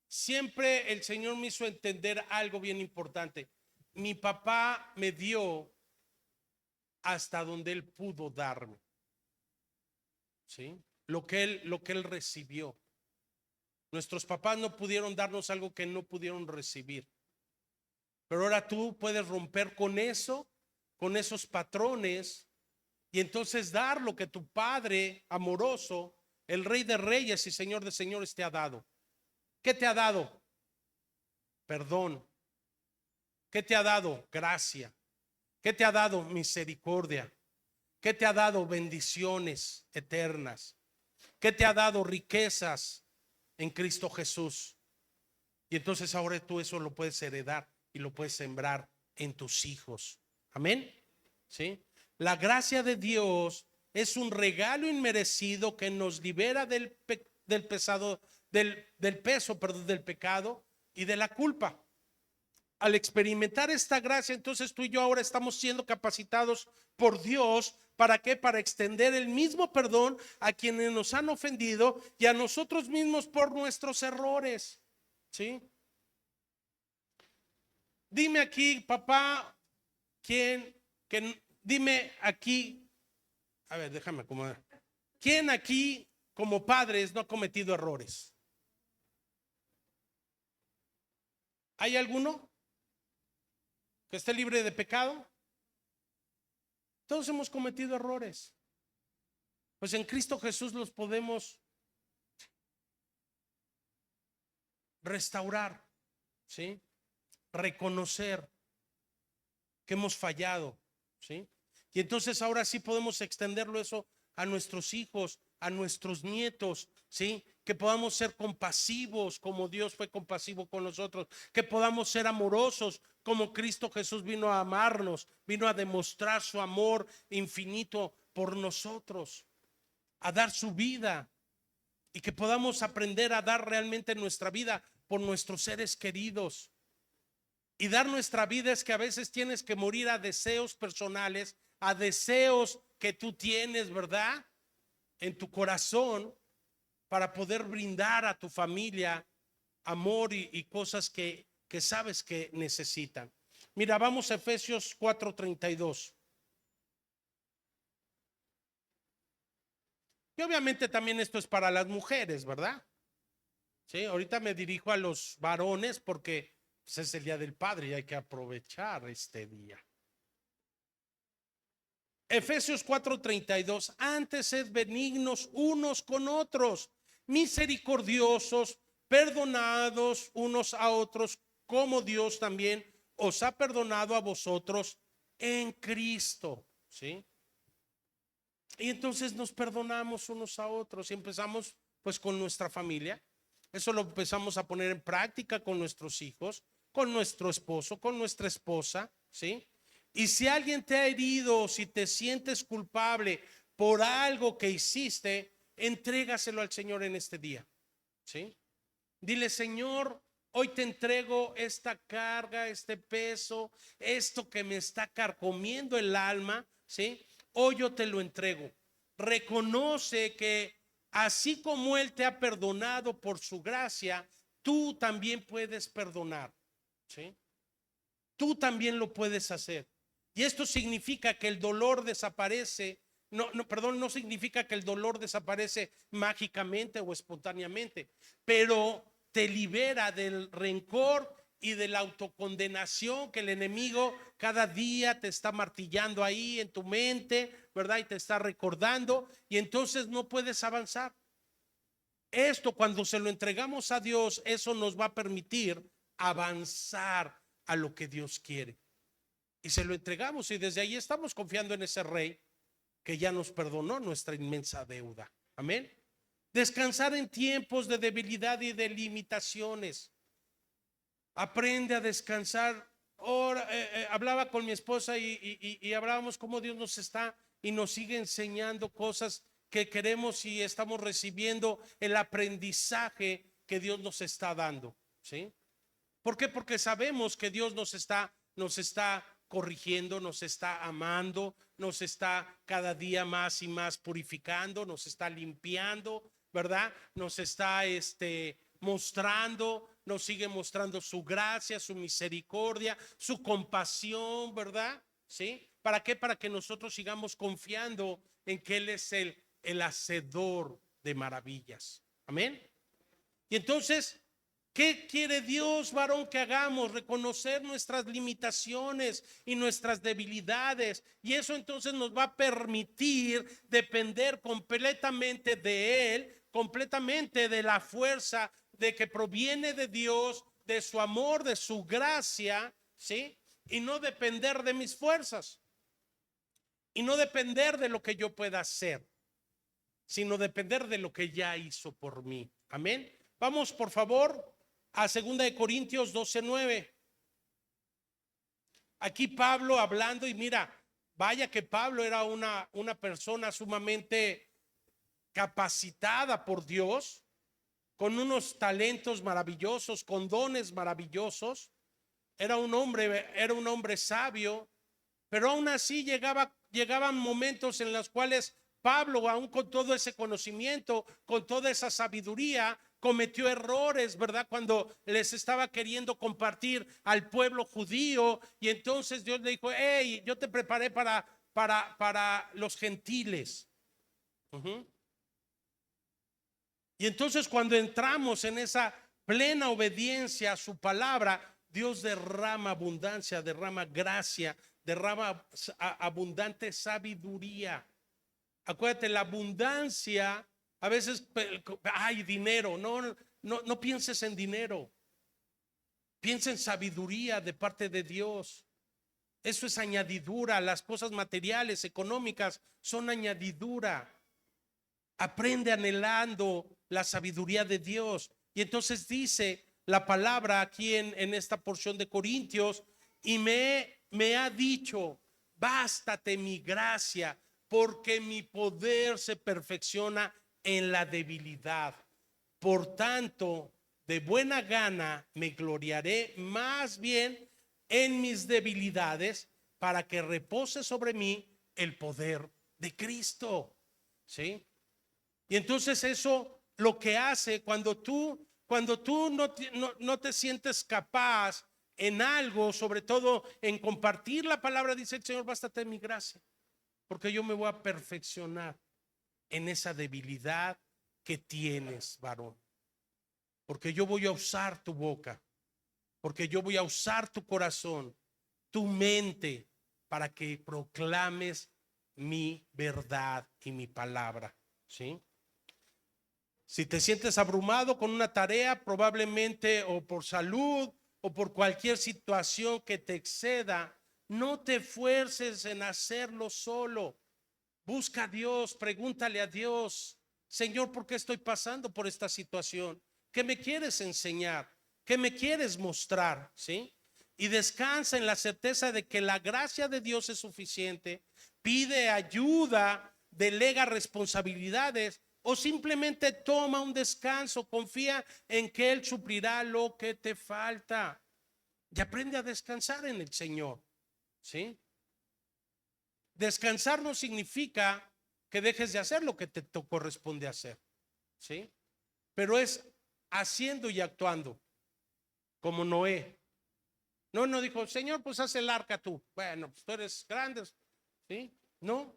siempre el Señor me hizo entender algo bien importante. Mi papá me dio hasta donde él pudo darme, ¿sí? Lo que él recibió. Nuestros papás no pudieron darnos algo que no pudieron recibir. Pero ahora tú puedes romper con eso, con esos patrones, y entonces dar lo que tu Padre amoroso, el Rey de Reyes y Señor de Señores te ha dado. ¿Qué te ha dado? Perdón. ¿Qué te ha dado? Gracia. ¿Qué te ha dado? Misericordia. ¿Qué te ha dado? Bendiciones eternas. ¿Qué te ha dado? Riquezas en Cristo Jesús. Y entonces ahora tú eso lo puedes heredar y lo puedes sembrar en tus hijos. Amén. ¿Sí? La gracia de Dios es un regalo inmerecido que nos libera del peso, perdón, del pecado y de la culpa. Al experimentar esta gracia, entonces tú y yo ahora estamos siendo capacitados por Dios. ¿Para qué? Para extender el mismo perdón a quienes nos han ofendido y a nosotros mismos por nuestros errores. ¿Sí? Dime aquí, papá, dime aquí, a ver, déjame acomodar. ¿Quién aquí como padres no ha cometido errores? ¿Hay alguno que esté libre de pecado? Todos hemos cometido errores. Pues en Cristo Jesús los podemos restaurar, ¿sí? Reconocer que hemos fallado, ¿sí? Y entonces ahora sí podemos extenderlo eso a nuestros hijos, a nuestros nietos, ¿sí? Que podamos ser compasivos como Dios fue compasivo con nosotros, que podamos ser amorosos como Cristo Jesús vino a amarnos, vino a demostrar su amor infinito por nosotros, a dar su vida, y que podamos aprender a dar realmente nuestra vida por nuestros seres queridos. Y dar nuestra vida es que a veces tienes que morir a deseos personales, a deseos que tú tienes, ¿verdad? En tu corazón, para poder brindar a tu familia amor y cosas que sabes que necesitan. Mira, vamos a Efesios 4:32. Y obviamente también esto es para las mujeres, ¿verdad? Sí, ahorita me dirijo a los varones porque pues, es el día del padre y hay que aprovechar este día. Efesios 4:32, antes sed benignos unos con otros, misericordiosos, perdonados unos a otros, como Dios también os ha perdonado a vosotros en Cristo, ¿sí? Y entonces nos perdonamos unos a otros y empezamos pues con nuestra familia. Eso lo empezamos a poner en práctica con nuestros hijos, con nuestro esposo, con nuestra esposa, ¿sí? Y si alguien te ha herido, si te sientes culpable por algo que hiciste, entrégaselo al Señor en este día, ¿sí? Dile, Señor, hoy te entrego esta carga, este peso, esto que me está carcomiendo el alma, ¿sí? Hoy yo te lo entrego. Reconoce que así como Él te ha perdonado por su gracia, tú también puedes perdonar, ¿sí? Tú también lo puedes hacer. Y esto significa que el dolor desaparece. Perdón, no significa que el dolor desaparece mágicamente o espontáneamente, pero te libera del rencor y de la autocondenación que el enemigo cada día te está martillando ahí en tu mente, ¿verdad? Y te está recordando, y entonces no puedes avanzar. Esto, cuando se lo entregamos a Dios, eso nos va a permitir avanzar a lo que Dios quiere. Y se lo entregamos, y desde ahí estamos confiando en ese Rey que ya nos perdonó nuestra inmensa deuda. Amén. Descansar en tiempos de debilidad y de limitaciones. Aprende a descansar. Ahora, hablaba con mi esposa y hablábamos cómo Dios nos está y nos sigue enseñando cosas que queremos, y estamos recibiendo el aprendizaje que Dios nos está dando, ¿sí? ¿Por qué? Porque sabemos que Dios nos está corrigiendo, nos está amando, nos está cada día más y más purificando, nos está limpiando, ¿verdad? Nos está mostrando, nos sigue mostrando su gracia, su misericordia, su compasión, ¿verdad? ¿Sí? ¿Para qué? Para que nosotros sigamos confiando en que Él es el hacedor de maravillas. Amén. Y entonces, ¿qué quiere Dios, varón, que hagamos? Reconocer nuestras limitaciones y nuestras debilidades. Y eso entonces nos va a permitir depender completamente de Él, completamente de la fuerza de que proviene de Dios, de su amor, de su gracia, ¿sí? Y no depender de mis fuerzas. Y no depender de lo que yo pueda hacer, sino depender de lo que ya hizo por mí. Amén. Vamos, por favor, a 2 Corintios 12:9. Aquí Pablo hablando, y mira, vaya que Pablo era una persona sumamente capacitada por Dios, con unos talentos maravillosos, con dones maravillosos. Era un hombre sabio, pero aún así llegaban momentos en los cuales Pablo, aún con todo ese conocimiento, con toda esa sabiduría, cometió errores, ¿verdad? Cuando les estaba queriendo compartir al pueblo judío, y entonces Dios le dijo: hey, yo te preparé para los gentiles. Y entonces, cuando entramos en esa plena obediencia a su palabra, Dios derrama abundancia, derrama gracia, derrama abundante sabiduría. Acuérdate, la abundancia, a veces hay dinero. No pienses en dinero, piensa en sabiduría de parte de Dios. Eso es añadidura. Las cosas materiales, económicas, son añadidura. Aprende anhelando la sabiduría de Dios. Y entonces dice la palabra aquí en esta porción de Corintios: y me ha dicho, bástate mi gracia, porque mi poder se perfecciona en la debilidad. Por tanto, de buena gana me gloriaré más bien en mis debilidades, para que repose sobre mí el poder de Cristo. ¿Sí? Y entonces eso lo que hace, cuando tú no te sientes capaz en algo, sobre todo en compartir la palabra, dice el Señor: bástate mi gracia, porque yo me voy a perfeccionar en esa debilidad que tienes, varón. Porque yo voy a usar tu boca, porque yo voy a usar tu corazón, tu mente, para que proclames mi verdad y mi palabra. ¿Sí? Si te sientes abrumado con una tarea, probablemente o por salud o por cualquier situación que te exceda, no te fuerces en hacerlo solo. Busca a Dios, pregúntale a Dios: Señor, ¿por qué estoy pasando por esta situación? ¿Qué me quieres enseñar? ¿Qué me quieres mostrar? ¿Sí? Y descansa en la certeza de que la gracia de Dios es suficiente. Pide ayuda, delega responsabilidades, o simplemente toma un descanso. Confía en que Él suplirá lo que te falta. Y aprende a descansar en el Señor. ¿Sí? Descansar no significa que dejes de hacer lo que te corresponde hacer, ¿sí? Pero es haciendo y actuando como Noé. No dijo, Señor, pues haz el arca tú. Bueno, pues tú eres grande, ¿sí? No,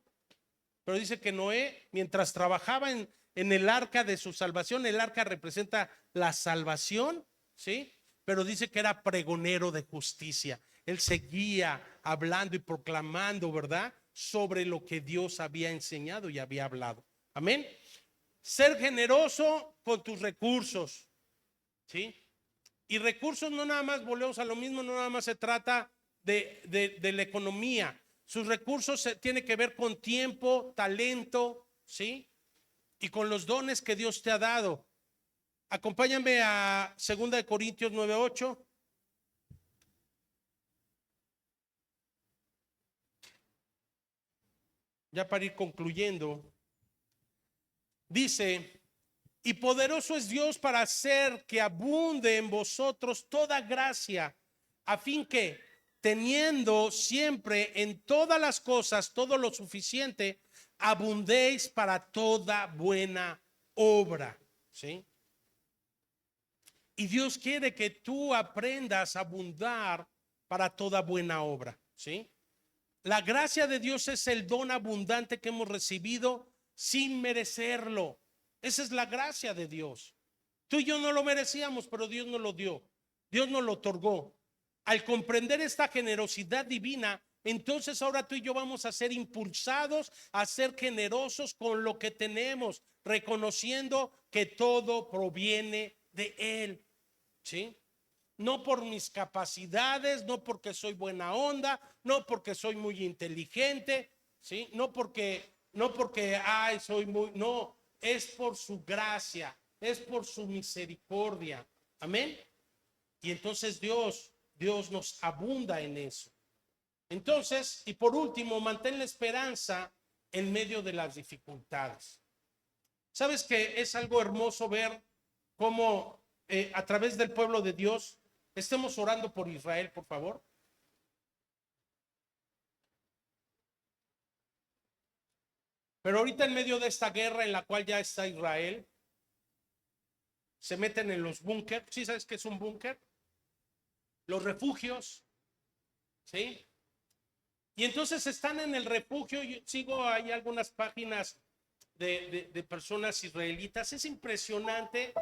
pero dice que Noé, mientras trabajaba en el arca de su salvación, el arca representa la salvación, ¿sí? Pero dice que era pregonero de justicia. Él seguía hablando y proclamando, ¿verdad?, sobre lo que Dios había enseñado y había hablado. Amén. Ser generoso con tus recursos, ¿sí? Y recursos no nada más, volvemos a lo mismo, no nada más se trata de la economía. Sus recursos tienen que ver con tiempo, talento, ¿sí? Y con los dones que Dios te ha dado. Acompáñame a 2 Corintios 9:8. Ya para ir concluyendo. Dice: y poderoso es Dios para hacer que abunde en vosotros toda gracia, a fin que, teniendo siempre en todas las cosas todo lo suficiente, abundéis para toda buena obra, ¿sí? Y Dios quiere que tú aprendas a abundar para toda buena obra, ¿sí? La gracia de Dios es el don abundante que hemos recibido sin merecerlo. Esa es la gracia de Dios. Tú y yo no lo merecíamos, pero Dios nos lo dio. Dios nos lo otorgó. Al comprender esta generosidad divina, entonces ahora tú y yo vamos a ser impulsados a ser generosos con lo que tenemos, reconociendo que todo proviene de Él, ¿sí? No por mis capacidades, no porque soy buena onda, no porque soy muy inteligente, ¿sí? No porque ay, soy muy, no, es por su gracia, es por su misericordia. Amén. Y entonces Dios nos abunda en eso. Entonces, y por último, mantén la esperanza en medio de las dificultades. ¿Sabes que es algo hermoso ver cómo a través del pueblo de Dios estemos orando por Israel, por favor? Pero ahorita en medio de esta guerra en la cual ya está Israel, se meten en los búnker. ¿Sí sabes qué es un búnker? Los refugios, ¿sí? Y entonces están en el refugio. Yo sigo ahí algunas páginas de personas israelitas. Es impresionante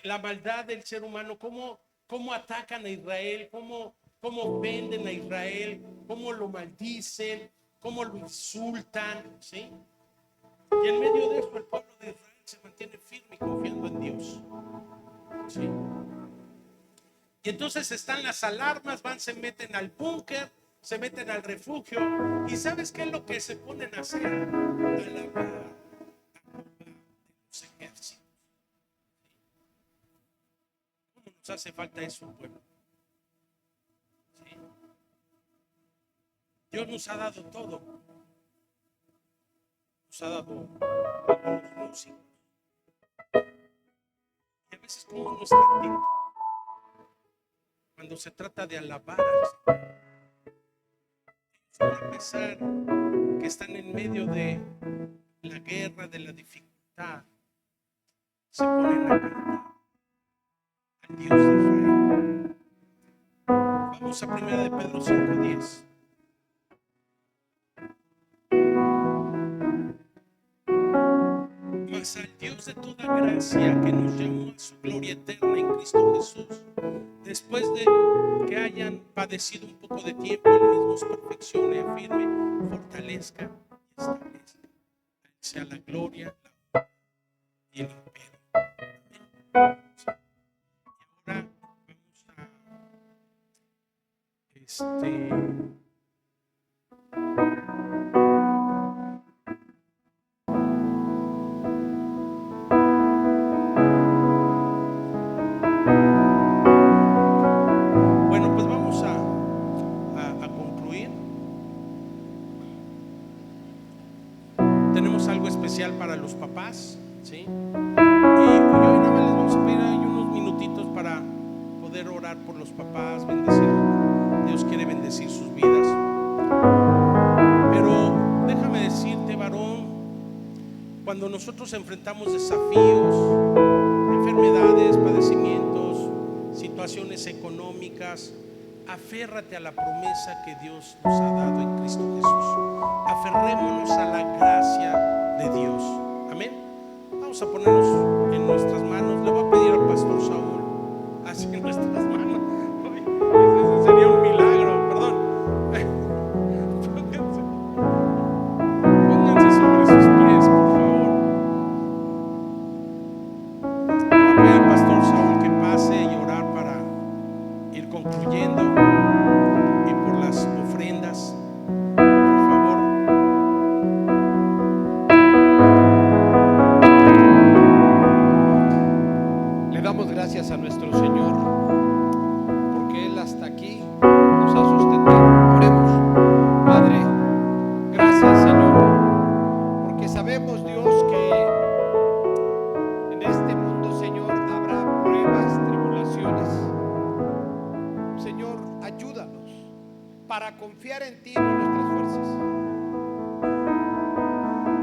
la maldad del ser humano, cómo atacan a Israel, cómo ofenden a Israel, cómo lo maldicen, cómo lo insultan, ¿sí? Y en medio de eso el pueblo de Israel se mantiene firme y confiando en Dios, ¿sí? Y entonces están las alarmas, se meten al búnker, se meten al refugio. ¿Y sabes qué es lo que se ponen a hacer? Alabar de los ejércitos. ¿Cómo nos hace falta eso, pueblo? ¿Sí? Dios nos ha dado todo. Nos ha dado los músicos. Y a veces, como nuestra actitud cuando se trata de alabar al Señor, a pesar que están en medio de la guerra, de la dificultad, se ponen a cantar al Dios de Israel. Vamos a 1 Pedro 5:10. Mas al Dios de toda gracia, que nos llamó a su gloria eterna en Cristo Jesús, después de que hayan padecido un poco de tiempo, Él mismo os perfeccione, afirme, fortalezca y establezca. Sea la gloria, la honra y el imperio. Amén. Y ahora vamos a bueno, pues vamos a concluir. Tenemos algo especial para los papás, ¿sí? Y hoy nada más les vamos a pedir ahí unos minutitos para poder orar por los papás, bendecir. Dios quiere bendecir sus vidas. Pero déjame decirte, varón, cuando nosotros enfrentamos desafíos, enfermedades, enfermedades, padecimientos, situaciones económicas, aférrate a la promesa que Dios nos ha dado en Cristo Jesús. Aferrémonos a la gracia de Dios. Amén. Vamos a ponernos en nuestras manos. Le voy a pedir al pastor Saúl así en nuestras manos. Ese sería un milagro, perdón. Pónganse sobre sus pies, por favor. Le voy a pedir al pastor Saúl que pase y orar para ir concluyendo, y por las ofrendas, por favor. Le damos gracias a nuestro Señor porque Él hasta aquí nos ha sustentado. Oremos. Padre, gracias, Señor, porque sabemos, Dios, que en este mundo, Señor, habrá pruebas, tribulaciones. Señor, ayúdanos para confiar en ti y no en nuestras fuerzas.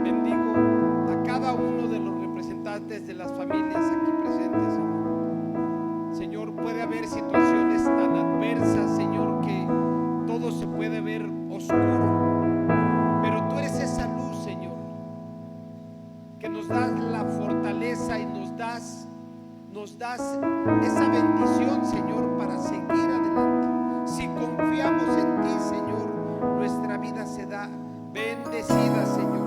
Bendigo a cada uno de los representantes de las familias aquí presentes, Señor. Señor, puede haber situaciones tan adversas, Señor, que todo se puede ver oscuro, pero tú eres esa luz, Señor, que nos das la fortaleza y nos das esa bendición, Señor, para seguir adelante. Si confiamos en ti, Señor, nuestra vida será bendecida, Señor.